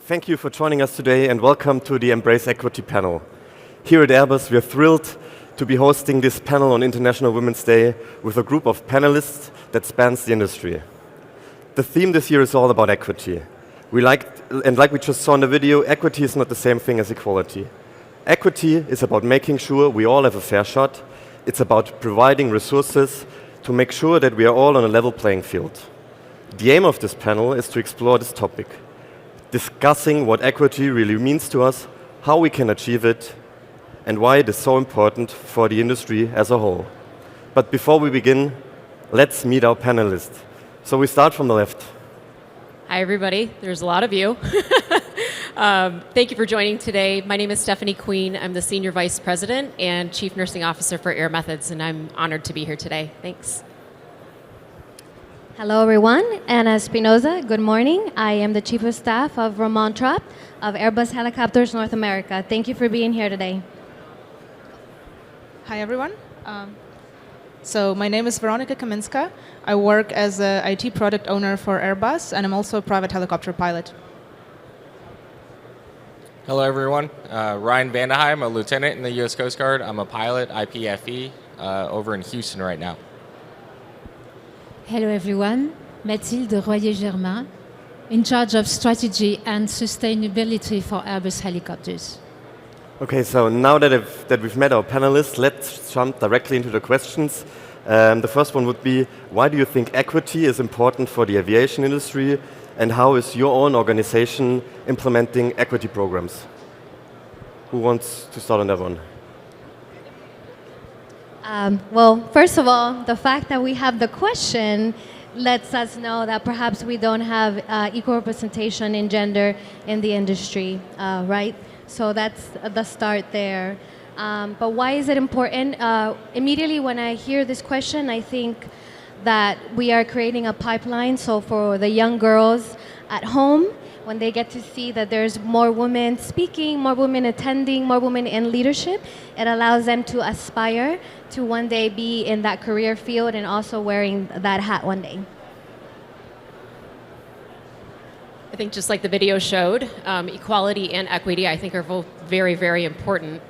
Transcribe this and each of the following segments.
Thank you for joining us today and welcome to the Embrace Equity panel. Here at Airbus, we are thrilled to be hosting this panel on International Women's Day with a group of panelists that spans the industry. The theme this year is all about equity. Like we just saw in the video, equity is not the same thing as equality. Equity is about making sure we all have a fair shot. It's about providing resources to make sure that we are all on a level playing field. The aim of this panel is to explore this topic, discussing what equity really means to us, how we can achieve it, and why it is so important for the industry as a whole. But before we begin, let's meet our panelists. So we start from the left. Hi, everybody. There's a lot of you. Thank you for joining today. My name is Stephanie Queen. I'm the Senior Vice President and Chief Nursing Officer for Air Methods, and I'm honored to be here today. Thanks. Hello, everyone. Anna Espinoza. Good morning. I am the Chief of Staff of Ramon Trapp of Airbus Helicopters North America. Thank you for being here today. Hi, everyone. So my name is Veronika Kaminska. I work as an IT product owner for Airbus, and I'm also a private helicopter pilot. Hello, everyone. Ryan Vandeheim, a lieutenant in the U.S. Coast Guard. I'm a pilot, IPFE, over in Houston right now. Hello, everyone. Mathilde Royer-Germain, in charge of strategy and sustainability for Airbus Helicopters. Okay, so now that we've met our panelists, let's jump directly into the questions. The first one would be, why do you think equity is important for the aviation industry, and how is your own organization implementing equity programs? Who wants to start on that one? Well, first of all, the fact that we have the question lets us know that perhaps we don't have equal representation in gender in the industry, right? So that's the start there. But why is it important? Immediately when I hear this question, I think that we are creating a pipeline. So for the young girls at home, when they get to see that there's more women speaking, more women attending, more women in leadership, it allows them to aspire to one day be in that career field and also wearing that hat one day. I think just like the video showed, equality and equity, I think, are both very, very important.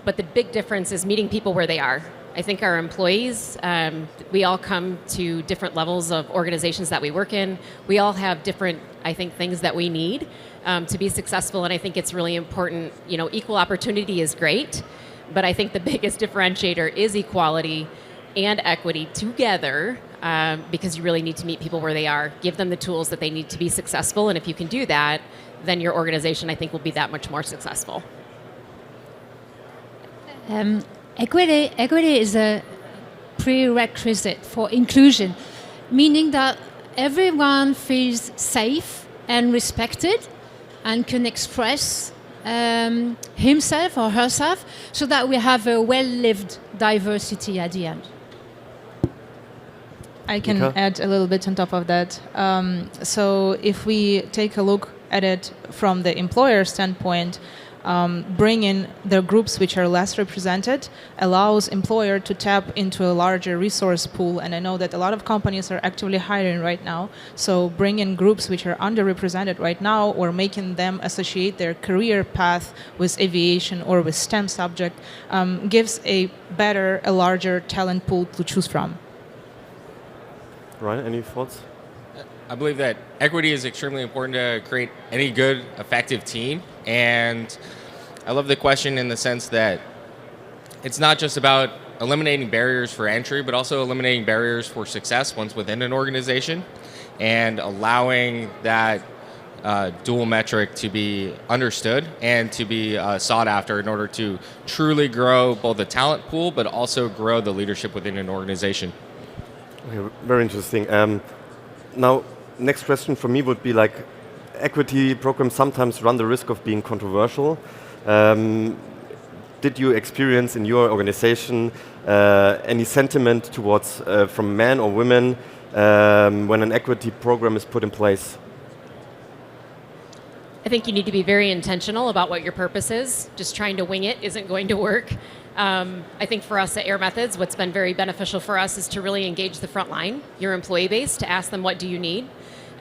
But the big difference is meeting people where they are. I think our employees, we all come to different levels of organizations that we work in. We all have different, I think, things that we need to be successful, and I think it's really important. You know, equal opportunity is great, but I think the biggest differentiator is equality and equity together, because you really need to meet people where they are, give them the tools that they need to be successful, and if you can do that, then your organization, I think, will be that much more successful. Equity is a prerequisite for inclusion, meaning that everyone feels safe and respected and can express himself or herself, so that we have a well-lived diversity at the end. I can add a little bit on top of that. So if we take a look at it from the employer standpoint, bring in the groups which are less represented allows employer to tap into a larger resource pool, and I know that a lot of companies are actively hiring right now, so bring in groups which are underrepresented right now, or making them associate their career path with aviation or with STEM subject gives a larger talent pool to choose from. Ryan, any thoughts? I believe that equity is extremely important to create any good, effective team. And I love the question in the sense that it's not just about eliminating barriers for entry, but also eliminating barriers for success once within an organization, and allowing that dual metric to be understood and to be sought after in order to truly grow both the talent pool, but also grow the leadership within an organization. Okay, very interesting. Now, next question for me would be, like, equity programs sometimes run the risk of being controversial. Did you experience in your organization any sentiment towards from men or women when an equity program is put in place? I think you need to be very intentional about what your purpose is. Just trying to wing it isn't going to work. I think for us at Air Methods, what's been very beneficial for us is to really engage the front line, your employee base, to ask them, what do you need?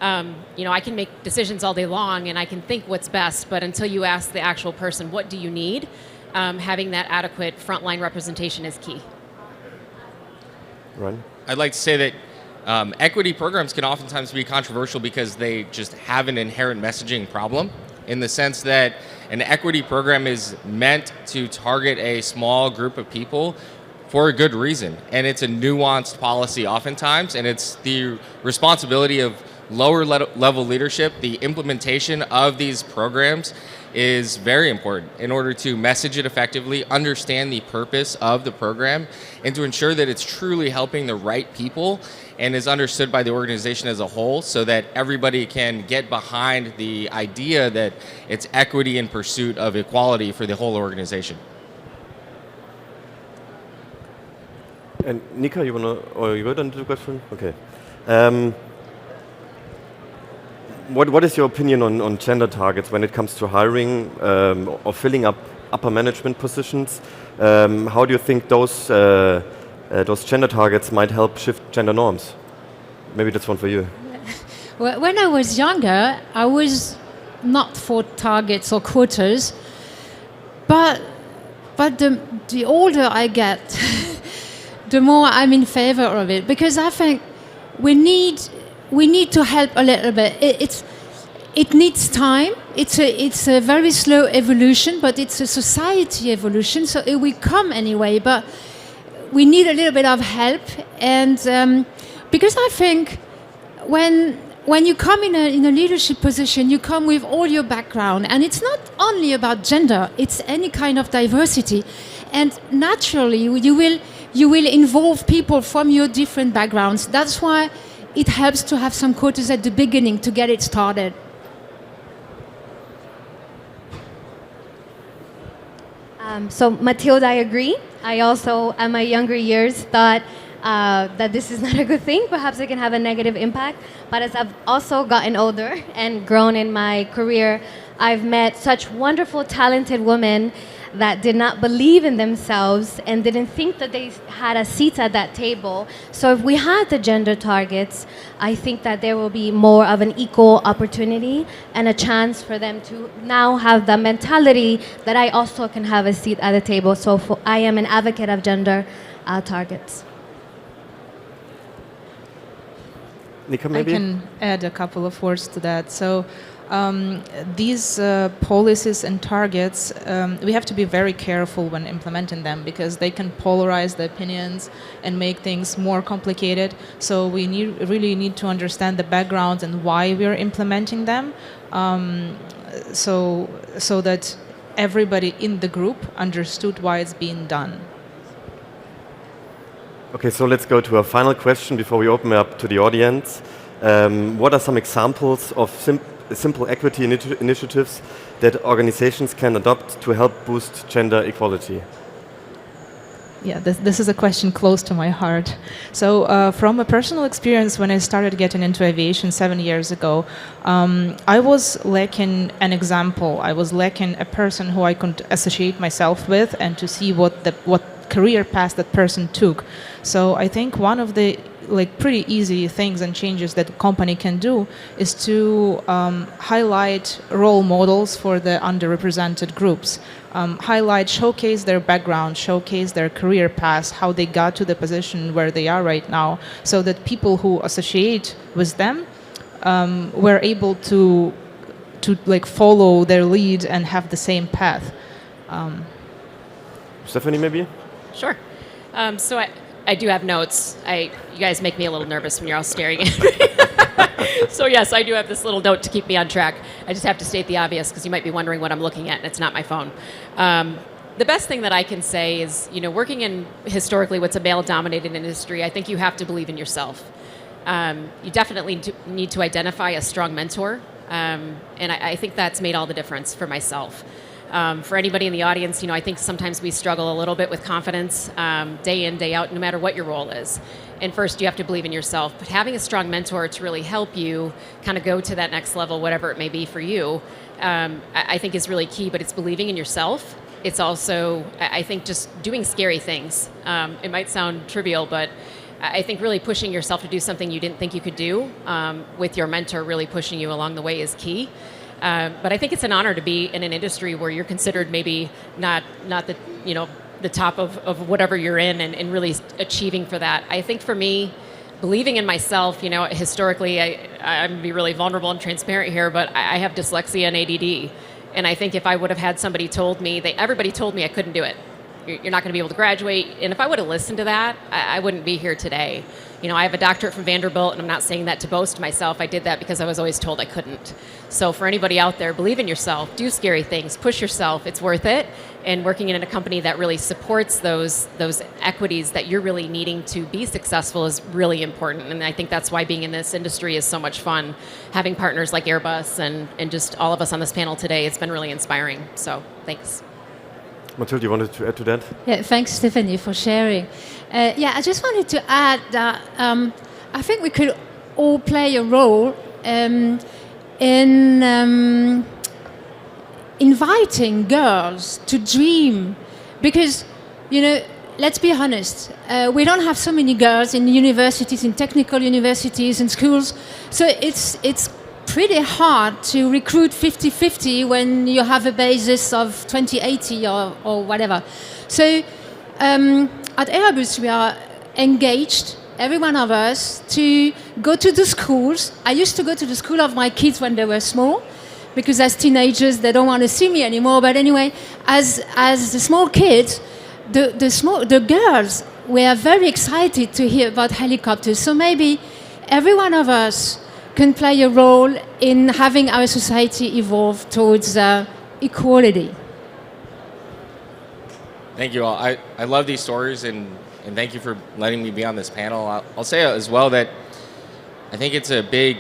I can make decisions all day long and I can think what's best, but until you ask the actual person, what do you need? Having that adequate frontline representation is key. Ryan? I'd like to say that equity programs can oftentimes be controversial because they just have an inherent messaging problem, in the sense that an equity program is meant to target a small group of people for a good reason. And it's a nuanced policy oftentimes, and it's the responsibility of lower level leadership. The implementation of these programs is very important in order to message it effectively, understand the purpose of the program, and to ensure that it's truly helping the right people and is understood by the organization as a whole, so that everybody can get behind the idea that it's equity in pursuit of equality for the whole organization. And Nika, you go to the question? Okay. What is your opinion on gender targets when it comes to hiring or filling up upper management positions? How do you think those gender targets might help shift gender norms? Maybe that's one for you. When I was younger, I was not for targets or quotas, but the older I get, the more I'm in favor of it, because I think we need to help a little bit. It needs time. It's a very slow evolution, but it's a society evolution, so it will come anyway. But we need a little bit of help, and because I think when you come in a leadership position, you come with all your background, and it's not only about gender; it's any kind of diversity, and naturally you will involve people from your different backgrounds. That's why it helps to have some quotas at the beginning to get it started. So Mathilde, I agree. I also, at my younger years, thought that this is not a good thing. Perhaps it can have a negative impact. But as I've also gotten older and grown in my career, I've met such wonderful, talented women that did not believe in themselves and didn't think that they had a seat at that table. So if we had the gender targets, I think that there will be more of an equal opportunity and a chance for them to now have the mentality that I also can have a seat at the table. So I am an advocate of gender targets. Nika, maybe? I can add a couple of words to that. So these policies and targets, we have to be very careful when implementing them, because they can polarize the opinions and make things more complicated. So we really need to understand the background and why we're implementing them, so that everybody in the group understood why it's being done. Okay, so let's go to a final question before we open up to the audience. What are some examples of simple equity initiatives that organizations can adopt to help boost gender equality? Yeah, this is a question close to my heart. So from a personal experience, when I started getting into aviation 7 years ago, I was lacking an example. I was lacking a person who I could associate myself with and to see what career path that person took. So I think one of the pretty easy things and changes that a company can do is to highlight role models for the underrepresented groups. Showcase their background, showcase their career path, how they got to the position where they are right now, so that people who associate with them were able to follow their lead and have the same path. Stephanie, maybe? Sure. So I do have notes. You guys make me a little nervous when you're all staring at me. So yes, I do have this little note to keep me on track. I just have to state the obvious, because you might be wondering what I'm looking at, and it's not my phone. The best thing that I can say is, working in historically what's a male-dominated industry, I think you have to believe in yourself. You definitely need to identify a strong mentor, and I think that's made all the difference for myself. For anybody in the audience, I think sometimes we struggle a little bit with confidence day in, day out, no matter what your role is. And first, you have to believe in yourself. But having a strong mentor to really help you kind of go to that next level, whatever it may be for you, I think is really key. But it's believing in yourself. It's also, I think, just doing scary things. It might sound trivial, but I think really pushing yourself to do something you didn't think you could do, with your mentor really pushing you along the way is key. But I think it's an honor to be in an industry where you're considered maybe not the, the top of whatever you're in, and really achieving for that. I think for me, believing in myself, historically, I'm going to be really vulnerable and transparent here, but I have dyslexia and ADD. And I think if I would have had somebody told me, everybody told me I couldn't do it. You're not going to be able to graduate. And if I would have listened to that, I wouldn't be here today. I have a doctorate from Vanderbilt, and I'm not saying that to boast myself. I did that because I was always told I couldn't. So for anybody out there, believe in yourself, do scary things, push yourself. It's worth it. And working in a company that really supports those equities that you're really needing to be successful is really important. And I think that's why being in this industry is so much fun. Having partners like Airbus and just all of us on this panel today, it's been really inspiring. So thanks. Mathilde, you wanted to add to that? Yeah, thanks, Stephanie, for sharing. I just wanted to add that I think we could all play a role in inviting girls to dream, because, let's be honest, we don't have so many girls in universities, in technical universities and schools, so it's pretty hard to recruit 50-50 when you have a basis of 20-80 or whatever. So at Airbus we are engaged, every one of us, to go to the schools. I used to go to the school of my kids when they were small, because as teenagers they don't want to see me anymore. But anyway, as the small kids, the girls were very excited to hear about helicopters. So maybe every one of us can play a role in having our society evolve towards equality. Thank you all. I love these stories, and thank you for letting me be on this panel. I'll say as well that I think it's a big,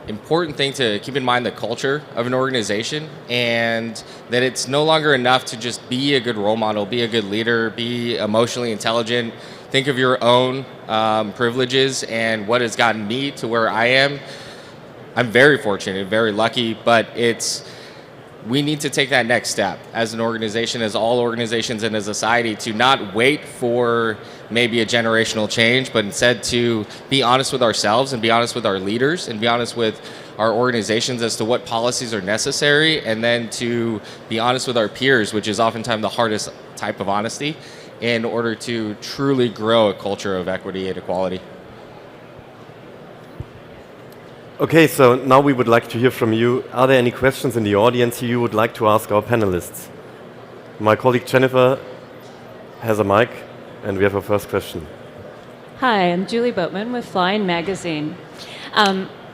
important thing to keep in mind the culture of an organization, and that it's no longer enough to just be a good role model, be a good leader, be emotionally intelligent. Think of your own privileges and what has gotten me to where I am. I'm very fortunate, very lucky, but we need to take that next step as an organization, as all organizations and as a society, to not wait for maybe a generational change, but instead to be honest with ourselves and be honest with our leaders and be honest with our organizations as to what policies are necessary, and then to be honest with our peers, which is oftentimes the hardest type of honesty, in order to truly grow a culture of equity and equality. Okay, so now we would like to hear from you. Are there any questions in the audience you would like to ask our panelists? My colleague Jennifer has a mic, and we have our first question. Hi, I'm Julie Boatman with Flying Magazine.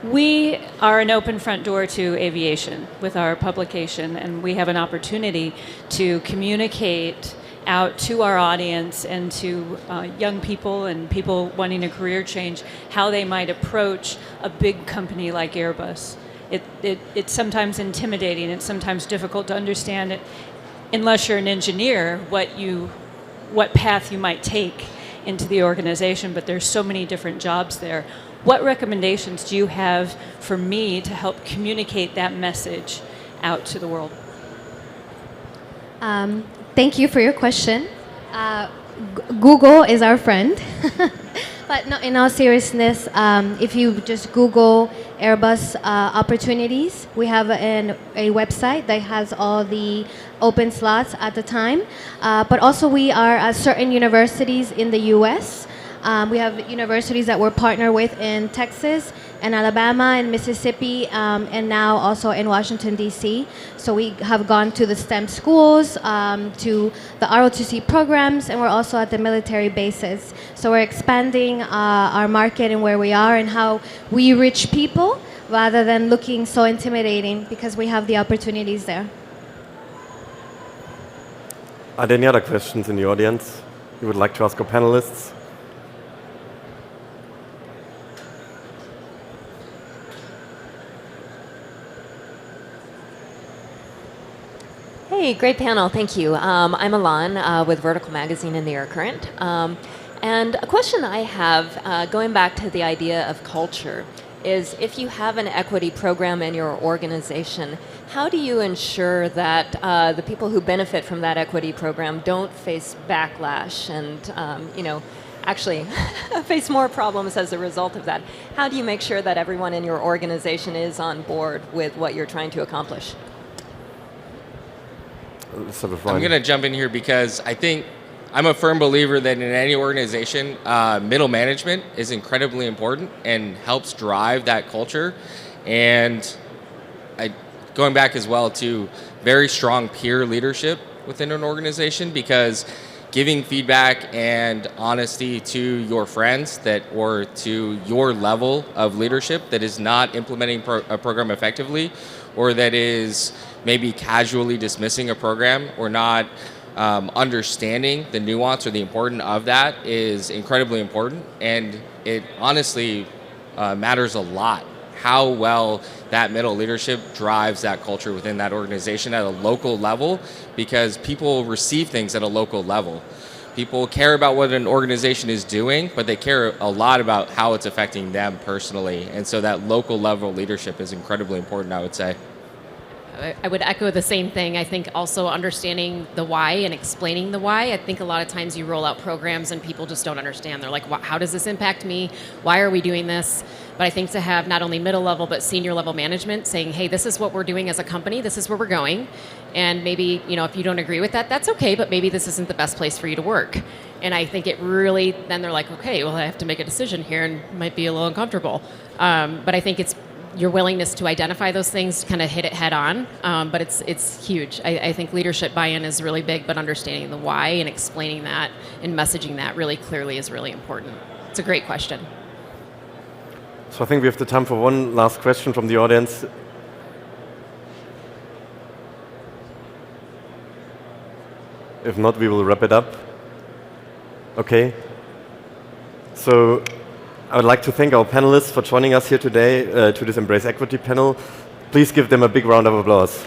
We are an open front door to aviation with our publication, and we have an opportunity to communicate out to our audience and to young people and people wanting a career change how they might approach a big company like Airbus. It's sometimes intimidating, it's sometimes difficult to understand it unless you're an engineer what path you might take into the organization, but there's so many different jobs there. What recommendations do you have for me to help communicate that message out to the world? Thank you for your question. Google is our friend. But no, in all seriousness, if you just Google Airbus opportunities, we have a website that has all the open slots at the time. But also we are at certain universities in the US. We have universities that we're partnered with in Texas and Alabama and Mississippi, and now also in Washington, D.C. So we have gone to the STEM schools, to the ROTC programs, and we're also at the military bases. So we're expanding our market and where we are and how we reach people rather than looking so intimidating, because we have the opportunities there. Are there any other questions in the audience you would like to ask our panelists? Hey, great panel, thank you. I'm Alan with Vertical Magazine and the Air Current. And a question I have, going back to the idea of culture, is if you have an equity program in your organization, how do you ensure that the people who benefit from that equity program don't face backlash and actually face more problems as a result of that. How do you make sure that everyone in your organization is on board with what you're trying to accomplish? I'm going to jump in here because I think I'm a firm believer that in any organization, middle management is incredibly important and helps drive that culture. And going back as well to very strong peer leadership within an organization, because giving feedback and honesty to your friends or to your level of leadership that is not implementing a program effectively, or that is maybe casually dismissing a program or not understanding the nuance or the importance of that is incredibly important. And it honestly matters a lot how well that middle leadership drives that culture within that organization at a local level, because people receive things at a local level. People care about what an organization is doing, but they care a lot about how it's affecting them personally. And so that local level leadership is incredibly important, I would say. I would echo the same thing. I think also understanding the why and explaining the why. I think a lot of times you roll out programs and people just don't understand. They're like, how does this impact me? Why are we doing this? But I think to have not only middle level but senior level management saying, hey, this is what we're doing as a company, this is where we're going. And maybe, if you don't agree with that, that's okay, but maybe this isn't the best place for you to work. And I think it really, then they're like, okay, well, I have to make a decision here and it might be a little uncomfortable. But I think it's your willingness to identify those things, kind of hit it head on, but it's huge. I think leadership buy-in is really big, but understanding the why and explaining that and messaging that really clearly is really important. It's a great question. So I think we have the time for one last question from the audience. If not, we will wrap it up. Okay. So I would like to thank our panelists for joining us here today to this Embrace Equity panel. Please give them a big round of applause.